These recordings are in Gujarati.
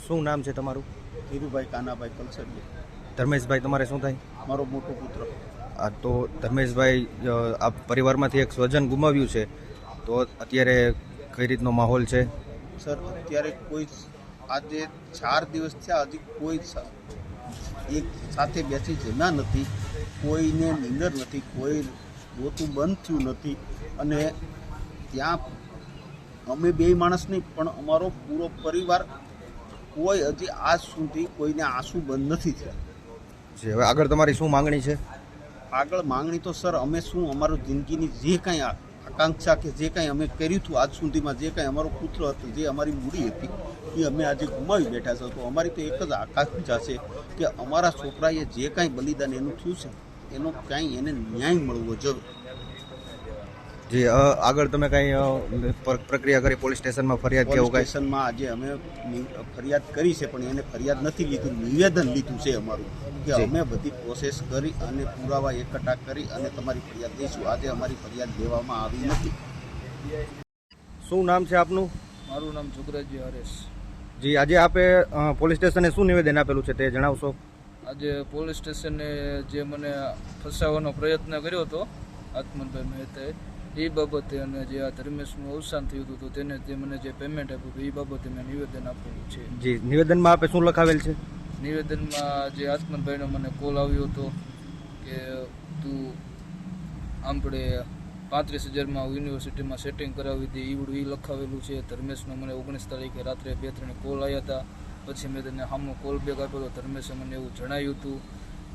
શું નામ છે તમારું? ધીરુભાઈ કાનાભાઈ કલસરિયા. ધર્મેશભાઈ તમારે શું થાય? મારો મોટો પુત્ર. તો ધર્મેશભાઈ આ પરિવારમાંથી એક સ્વજન ગુમાવ્યું છે, તો અત્યારે કઈ રીતનો માહોલ છે? સર અત્યારે કોઈ આજે 4 દિવસ થયા હજી કોઈ એક સાથે બેસી જમ્યા નથી, કોઈને નીંદર નથી, કોઈ ગોતું બંધ થયું નથી. અને ત્યાં અમે 2 માણસ નહીં પણ અમારો પૂરો પરિવાર કોઈ હજી આજ સુધી કોઈને આંસુ બંધ નથી થયા. હવે આગળ તમારી શું માંગણી છે? આગળ માંગણી તો સર અમે શું અમારું જિંદગીની જે કાંઈ આકાંક્ષા કે જે કાંઈ અમે કર્યું હતું આજ સુધીમાં, જે કાંઈ અમારો પુત્ર હતો, જે અમારી મૂડી હતી એ અમે આજે ગુમાવી બેઠા છે. તો અમારી તો એક જ આકાંક્ષા છે કે અમારા છોકરાએ જે કાંઈ બલિદાન એનું થયું છે એનો કાંઈ એને ન્યાય મળવો જરૂર. જે આગળ તમે કાંઈ પ્રક્રિયા કરી પોલીસ સ્ટેશનમાં ફરિયાદ કે એવું કાંઈ? સ્ટેશનમાં આજે અમે ફરિયાદ કરી છે પણ એને ફરિયાદ નથી લીધું, નિવેદન લીધું છે અમારું કે અમે બધી પ્રોસેસ કરી અને પુરાવા એકઠા કરી અને તમારી ફરિયાદ દઈશું. આજે અમારી ફરિયાદ લેવામાં આવી નથી. શું નામ છે આપનું? મારું નામ જોગરાજી હરેશ. જી, આજે આપે પોલીસ સ્ટેશને શું નિવેદન આપેલું છે તે જણાવશો? આજે પોલીસ સ્ટેશને જે મને ફસાવવાનો પ્રયત્ન કર્યો હતો આત્મનભાઈ મહેતાએ, એ બાબતે અને જે આ ધર્મેશનું અવસાન થયું હતું તો તેને જે મને જે પેમેન્ટ આપ્યું હતું એ બાબતે મેં નિવેદન આપેલું છે. જી, નિવેદનમાં આપે શું લખાવેલ છે? નિવેદનમાં જે આત્મનભાઈનો મને કોલ આવ્યો હતો કે તું આપણે 35,000માં યુનિવર્સિટીમાં સેટિંગ કરાવી હતી એવડું એ લખાવેલું છે. ધર્મેશનો મને 19 તારીખે રાત્રે 2-3 કોલ આવ્યા હતા. પછી મેં તેને સામો કોલ બેક આપ્યો હતો. ધર્મેશે મને એવું જણાવ્યું હતું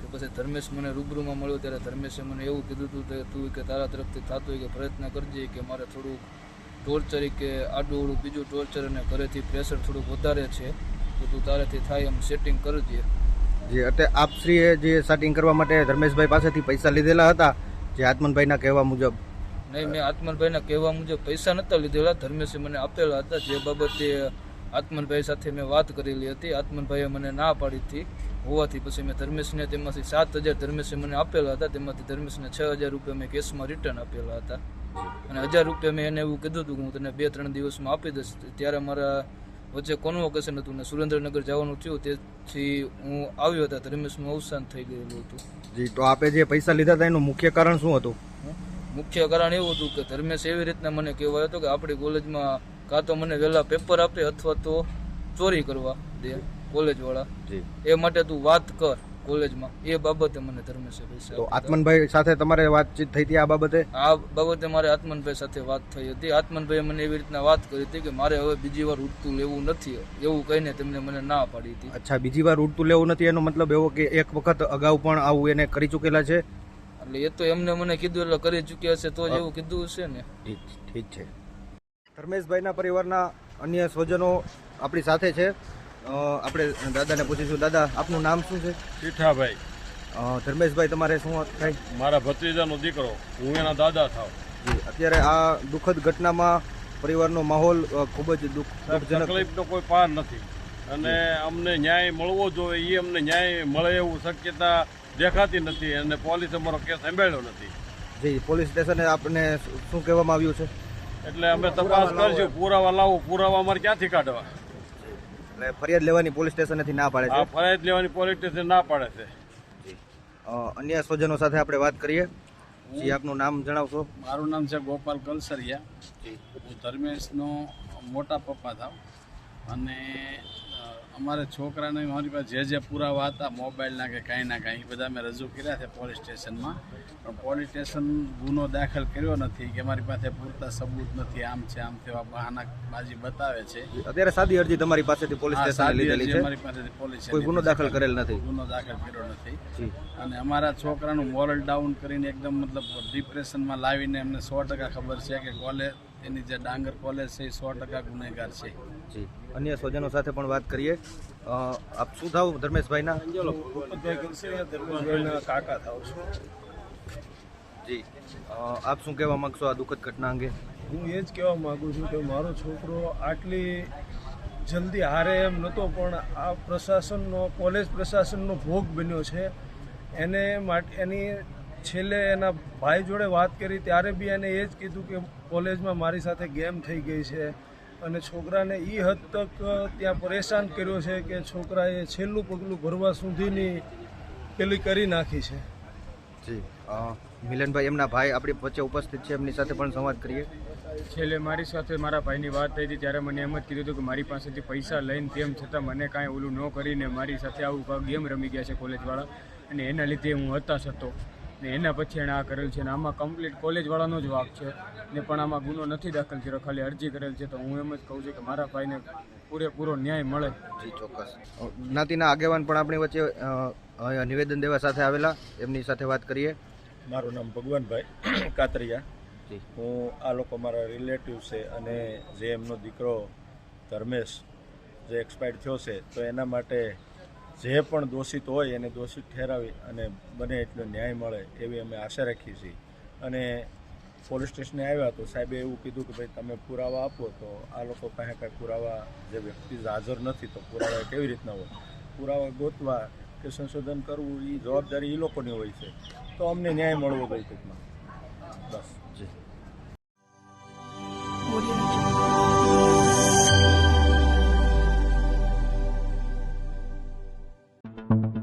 કે પછી ધર્મેશ મને રૂબરૂમાં મળ્યો ત્યારે ધર્મેશે મને એવું કીધું હતું કે તું કે તારા તરફથી થતું હોય કે પ્રયત્ન કરજે, કે મારે થોડુંક ટોર્ચર કે આડું બીજું ટોર્ચર અને ઘરેથી પ્રેશર થોડુંક વધારે છે તો તું તારેથી થાય એમ સેટિંગ કરજે. જે અત્યારે આપશ્રીએ જે સેટિંગ કરવા માટે ધર્મેશભાઈ પાસેથી પૈસા લીધેલા હતા જે આત્મનભાઈના કહેવા મુજબ? નહીં, મેં આત્મનભાઈના કહેવા મુજબ પૈસા નહોતા લીધેલા, ધર્મેશે મને આપેલા હતા. જે બાબતે આત્મનભાઈ સાથે મેં વાત કરેલી હતી, આત્મનભાઈએ મને ના પાડી હતી હોવાથી પછી મેં ધર્મેશને તેમાંથી 7,000 ધર્મેશે મને આપેલા હતા. તેમાંથી ધર્મેશને 6,000 રૂપિયા મેં કેસમાં રિટર્ન આપેલા હતા અને 1,000 રૂપિયા મેં એને એવું કીધું હતું કે હું તને 2-3 દિવસમાં આપી દઈશ. ત્યારે મારા વચ્ચે કોન્વોકેશન હતું ને સુરેન્દ્રનગર જવાનું થયું, તેથી હું આવ્યો હતા. ધર્મેશનું અવસાન થઈ ગયેલું હતું. જી, તો આપે જે પૈસા લીધા હતા એનું મુખ્ય કારણ શું હતું? મુખ્ય કારણ એવું હતું કે ધર્મેશ એવી રીતના મને કહેવાયો હતો કે આપણી કોલેજમાં કાં તો મને વહેલા પેપર આપે અથવા તો ચોરી કરવા દે કોલેજવાળા, એ માટે તું વાત કર કોલેજમાં. એ બાબતે મને ધર્મેશે પૈસા. તો આત્મનભાઈ સાથે તમારે વાતચીત થઈ હતી આ બાબતે? આ બાબતે મારે આત્મનભાઈ સાથે વાત થઈ હતી. આત્મનભાઈએ મને એવી રીતના વાત કરી હતી કે મારે હવે બીજી વાર ઉડતું લેવું નથી એવું કહીને તેમને મને ના પાડી હતી. અચ્છા, બીજી વાર ઉડતું લેવું નથી એનો મતલબ એવો કે એક વખત અગાઉ પણ આવું એને કરી ચૂકેલા છે? એટલે એ તો એમને મને કીધું એટલે કરી ચૂક્યા હશે તો જ એવું કીધું હશે ને. ઠીક છે. ધર્મેશભાઈના પરિવારના અન્ય સ્વજનો આપણી સાથે છે. આપણે દાદાને પૂછીશું. દાદા, આપનું નામ શું છે? સીઠાભાઈ. ધર્મેશભાઈ તમારે શું થાય? મારા ભત્રીજાનો દીકરો, હું એના દાદા થાવ. જી, અત્યારે આ દુઃખદ ઘટનામાં પરિવારનો માહોલ ખૂબ જ દુઃખજનક. તકલીફનો કોઈ પાર નથી અને અમને ન્યાય મળવો જોઈએ. એ અમને ન્યાય મળે એવું શક્યતા દેખાતી નથી અને પોલીસ અમારો કેસ સંભાળ્યો નથી. જી, પોલીસ સ્ટેશને આપને શું કહેવામાં આવ્યું છે? એટલે અમે તપાસ કરશું, પુરાવા લાવો. પુરાવા અમારે ક્યાંથી કાઢવા? એટલે ફરિયાદ લેવાની પોલીસ સ્ટેશનેથી ના પાડે છે? ફરિયાદ લેવાની પોલીસ સ્ટેશન ના પાડે છે. અન્ય સ્વજનો સાથે આપણે વાત કરીએ. જી, આપનું નામ જણાવશો? મારું નામ છે ગોપાલ કલસરિયા. હું ધર્મેશનો મોટા પપ્પા થાવ અને અમારે છોકરાને મારી પાસે જે પુરાવા હતા મોબાઈલના કે કાંઈ ના કાંઈ બધા મેં રજૂ કર્યા છે પોલીસ સ્ટેશનમાં, પણ પોલીસ સ્ટેશન ગુનો દાખલ કર્યો નથી કે મારી પાસે પૂરતા સબૂત નથી, આમ છે આમ તેવા બહાનાબાજી બતાવે છે. અત્યારે સાદી અરજી તમારી પાસેથી પોલીસ સ્ટેશને લીધેલી છે? મારી પાસેથી પોલીસ કોઈ ગુનો દાખલ કરેલ નથી? ગુનો દાખલ કર્યો નથી. અને અમારા છોકરાનું મોરલ ડાઉન કરીને એકદમ મતલબ ડિપ્રેશનમાં લાવીને એમને 100% ખબર છે કે કોલેજ એની જે ડાંગર કોલેજ છે એ 100% ગુનેગાર છે. જી, અન્ય સ્વજનો સાથે પણ વાત કરીએ. આપ શું થાવ ધર્મેશભાઈના? ધર્મેશભાઈના કાકા થાવ છું. જી, આપ શું કહેવા માંગશો આ દુઃખદ ઘટના અંગે? હું એ જ કહેવા માગું છું કે મારો છોકરો આટલી જલ્દી હારે એમ નહોતો, પણ આ પ્રશાસનનો કોલેજ પ્રશાસનનો ભોગ બન્યો છે. એને માટે એની છેલ્લે એના ભાઈ જોડે વાત કરી ત્યારે બી એને એ જ કીધું કે કોલેજમાં મારી સાથે ગેમ થઈ ગઈ છે અને છોકરાને એ હદ તક ત્યાં પરેશાન કર્યો છે કે છોકરાએ છેલ્લું પગલું ભરવા સુધીની પેલી કરી નાખી છે. જી મિલનભાઈ એમના ભાઈ આપણી વચ્ચે ઉપસ્થિત છે, એમની સાથે પણ સંવાદ કરીએ. છેલ્લે મારી સાથે મારા ભાઈની વાત થઈ હતી ત્યારે મને એમ જ કીધું હતું કે મારી પાસેથી પૈસા લઈને તેમ છતાં મને કાંઈ ઓલું ન કરીને મારી સાથે આવું ગેમ રમી ગયા છે કોલેજવાળા, અને એના લીધે હું હતાશ હતો ને એના પછી એણે આ કરેલ છે. અને આમાં કમ્પ્લીટ કોલેજવાળાનો જ વાંક છે ને પણ આમાં ગુનો નથી દાખલ કર્યો, ખાલી અરજી કરેલ છે. તો હું એમ જ કહું છું કે મારા ભાઈને પૂરેપૂરો ન્યાય મળે. જી ચોક્કસ. જ્ઞાતિના આગેવાન પણ આપણી વચ્ચે નિવેદન દેવા સાથે આવેલા, એમની સાથે વાત કરીએ. મારું નામ ભગવાનભાઈ કાતરિયા. હું આ લોકો મારા રિલેટિવ છે અને જે એમનો દીકરો ધર્મેશ જે એક્સપાયર્ડ થયો છે, તો એના માટે જે પણ દોષિત હોય એને દોષિત ઠેરાવી અને બને એટલો ન્યાય મળે એવી અમે આશા રાખીએ છીએ. અને પોલીસ સ્ટેશને આવ્યા તો સાહેબે એવું કીધું કે ભાઈ તમે પુરાવા આપો, તો આ લોકો પાસે કાંઈ પુરાવા, જે વ્યક્તિ હાજર નથી તો પુરાવા કેવી રીતના હોય, પુરાવા ગોતવા કે સંશોધન કરવું એ જવાબદારી એ લોકોની હોય છે. તો અમને ન્યાય મળવો જોઈએ ટૂંકમાં, બસ. જી. Audio